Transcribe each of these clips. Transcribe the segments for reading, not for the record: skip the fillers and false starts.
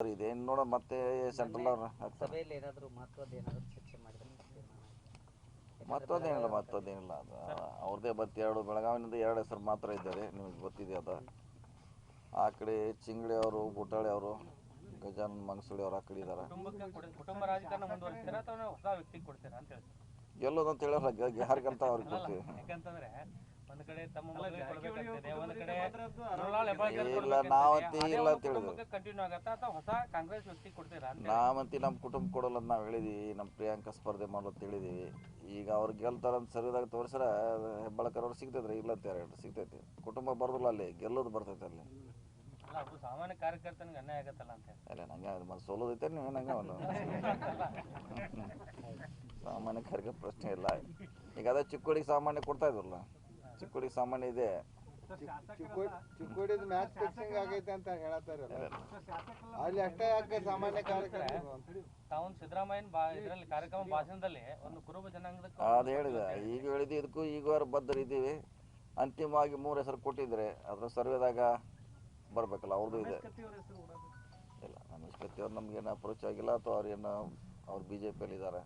ಇದೆ ನೋಡ ಮತ್ತೆ ಸೆಂಟ್ರಲ್ ಅವ್ರು ಸಭೆಯಲ್ಲಿ ಏನಾದರೂ ಮಹತ್ವದ ಏನಾದರೂ ಚರ್ಚೆ ಮಾಡಿದ್ರೆ ಮತ್ತದೇನಿಲ್ಲ ಅದು ಅವ್ರದ್ದೇ ಬತ್ತಿ ಎರಡು ಬೆಳಗಾವಿನಿಂದ ಎರಡು ಹೆಸರು ಮಾತ್ರ ಇದ್ದಾರೆ, ನಿಮಗೆ ಗೊತ್ತಿದೆ ಅದು. ಆ ಕಡೆ ಚಿಂಗಳಿ ಅವರು, ಬುಟಾಳಿ ಅವರು, ಗಜಾನನ್ ಮಂಗಸುಳಿ ಅವರು ಆ ಕಡೆ ಇದ್ದಾರೆ. ಗೆಲ್ಲೋದಂತ ಹೇಳೋಲ್ಲ, ಯಾರಿಗಂತ ಅವ್ರಿಗೆ ಕೊಡ್ತೀವಿ. ಇಲ್ಲ ನಾವಂತಿ ಇಲ್ಲ ಅಂತ ಹೇಳಿದ್ವಿ, ನಾವಂತಿ ನಮ್ಮ ಕುಟುಂಬ ಕೊಡೋಲ್ಲ ಅಂತ ನಾವು ಹೇಳಿದೀವಿ. ನಮ್ಮ ಪ್ರಿಯಾಂಕಾ ಸ್ಪರ್ಧೆ ಮಾಡೋ ಅಂತ ಹೇಳಿದೀವಿ. ಈಗ ಅವ್ರು ಗೆಲ್ತಾರಂತ ಸರಿದಾಗ ತೋರಿಸ್ರ ಹೆಬ್ಬಾಳ್ಕರ್ ಅವ್ರು ಸಿಗ್ತೈತ್ರಿ, ಇಲ್ಲ ಅಂತ ಯಾರು ಸಿಗ್ತೈತಿ. ಕುಟುಂಬ ಬರ್ದಿಲ್ಲ, ಅಲ್ಲಿ ಗೆಲ್ಲೋದು ಬರ್ತೈತೆ ಅಲ್ಲಿ. ಸಾಮಾನ್ಯ ಕಾರ್ಯಕರ್ತನಿಗೆ ಅನ್ಯಾಯ ಆಗತ್ತಲ್ಲ ಅಂತ ಅಲ್ಲ ನಂಗೆ ಮತ್ತೆ ಸೋಲೋದೈತೆ ನೀವು ನಂಗೆ ಒಂದು ಸಾಮಾನ್ಯ ಕಾರ್ಯಕರ್ತ ಪ್ರಶ್ನೆ ಇಲ್ಲ. ಈಗ ಅದೇ ಚಿಕ್ಕೋಡಿಗೆ ಸಾಮಾನ್ಯ ಕೊಡ್ತಾ ಇದ್ರಲ್ಲ, ಚಿಕ್ಕೋಡಿಗೆ ಸಾಮಾನ್ಯ ಇದೆ. ಚಿಕ್ಕೋಡಿದ ಮ್ಯಾಚ್ ಫಿಕ್ಸಿಂಗ್ ಆಗೈತೆ ಅಂತ ಹೇಳತ್ತಾರಲ್ಲ, ಅಲ್ಲಿ ಅಷ್ಟೇ ಯಾಕೆ ಸಾಮಾನ್ಯ ಕಾರ್ಯಕರ್ತರು ತಾವು ಸಿದ್ದರಾಮಯ್ಯನ ಇದರಲ್ಲಿ ಕಾರ್ಯಕ್ರಮ ಭಾಷಣದಲ್ಲಿ ಒಂದು ಕುರುಬ ಜನಾಂಗದ ಅದು ಹೇಳಿದೆ. ಈಗ ಹೇಳಿದ್ದು ಇದಕ್ಕೂ ಈಗ ಬದ್ಧರಿದ್ದೀವಿ. ಅಂತಿಮವಾಗಿ 3 ಹೆಸರು ಕೊಟ್ಟಿದ್ರೆ ಅದ್ರ ಸರ್ವೆದಾಗ ಬರಬೇಕಲ್ಲ, ಅವ್ರದ್ದು ಇದೆ. ಇಲ್ಲ ರಮೇಶ್ ಕತ್ತಿ ಅವ್ರು ನಮಗೇನು ಅಪ್ರೋಚ್ ಆಗಿಲ್ಲ, ಅಥವಾ ಅವ್ರೇನು ಅವ್ರು BJPಯಲ್ಲಿ ಇದ್ದಾರೆ.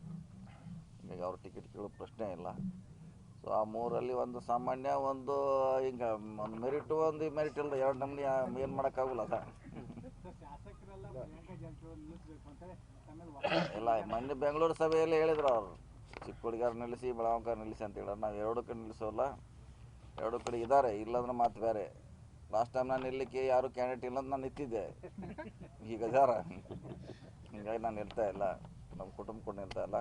ಈಗ ಅವ್ರ ಟಿಕೆಟ್ ಕೇಳೋ ಪ್ರಶ್ನೆ ಇಲ್ಲ. ಸೊ ಆ 3ರಲ್ಲಿ ಒಂದು ಸಾಮಾನ್ಯ, ಒಂದು ಹಿಂಗೆ ಒಂದು ಮೆರಿಟು, ಒಂದು ಮೆರಿಟ್ ಇಲ್ಲದ ಎರಡು ನಮ್ನಿ ಏನು ಮಾಡೋಕ್ಕಾಗಲ್ಲ ಅದ. ಇಲ್ಲ ಮೊನ್ನೆ ಬೆಂಗಳೂರು ಸಭೆಯಲ್ಲಿ ಹೇಳಿದ್ರು ಅವರು, ಚಿಕ್ಕೋಡಿಗಾರ ನಿಲ್ಲಿಸಿ ಬೆಳಗಾವಿಗಾರ ನಿಲ್ಲಿಸಿ ಅಂತ ಹೇಳಿದ್ರು. ನಾವು 2 ಕಡೆ ನಿಲ್ಲಿಸೋಲ್ಲ, 2 ಕಡೆ ಇದ್ದಾರೆ, ಇಲ್ಲಾಂದ್ರೆ ಮಾತು ಬೇರೆ. ಲಾಸ್ಟ್ ಟೈಮ್ ನಾನು ನಿಲ್ಲಕ್ಕೆ ಯಾರು ಕ್ಯಾಂಡಿಡೇಟ್ ಇಲ್ಲ ಅಂತ ನಾನು ನಿಂತಿದ್ದೆ, ಈಗ ಅದಾರ. ಹೀಗಾಗಿ ನಾನು ನಿಲ್ತಾ ಇಲ್ಲ, ನಮ್ಮ ಕುಟುಂಬ ಕೂಡ ನಿಲ್ತಾ ಇಲ್ಲ.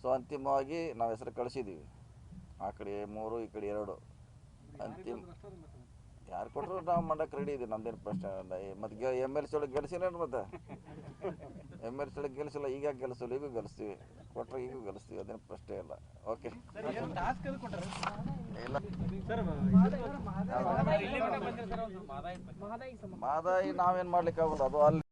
ಸೊ ಅಂತಿಮವಾಗಿ ನಾವು ಹೆಸರು ಕಳಿಸಿದ್ದೀವಿ. ಆ ಕಡೆ 3, ಈ ಕಡೆ 2. ಅಂತಿಮ ಯಾರು ಕೊಟ್ಟರು ನಾವು ಮಾಡೋಕ್ಕೆ ರೆಡಿ ಇದ್ದೀವಿ, ನಮ್ದೇನು ಪ್ರಶ್ನೆ. ಮತ್ತು MLC ಒಳಗೆ ಗೆಲ್ಸಿನೇನು, ಮತ್ತೆ MLC ಒಳಗೆ ಗೆಲ್ಸಿಲ್ಲ, ಈಗ ಗೆಲ್ಸಲ್ಲ, ಈಗೂ ಗೆಲ್ಲಿಸ್ತೀವಿ, ಕೊಟ್ಟರೆ ಈಗೂ ಗೆಲ್ಲಿಸ್ತೀವಿ, ಅದೇನು ಪ್ರಶ್ನೆ ಇಲ್ಲ. ಓಕೆ ಇಲ್ಲ ಮಾದಾಯಿ ನಾವೇನು ಮಾಡ್ಲಿಕ್ಕೆ ಆಗೋಲ್ಲ, ಅದು ಅಲ್ಲಿ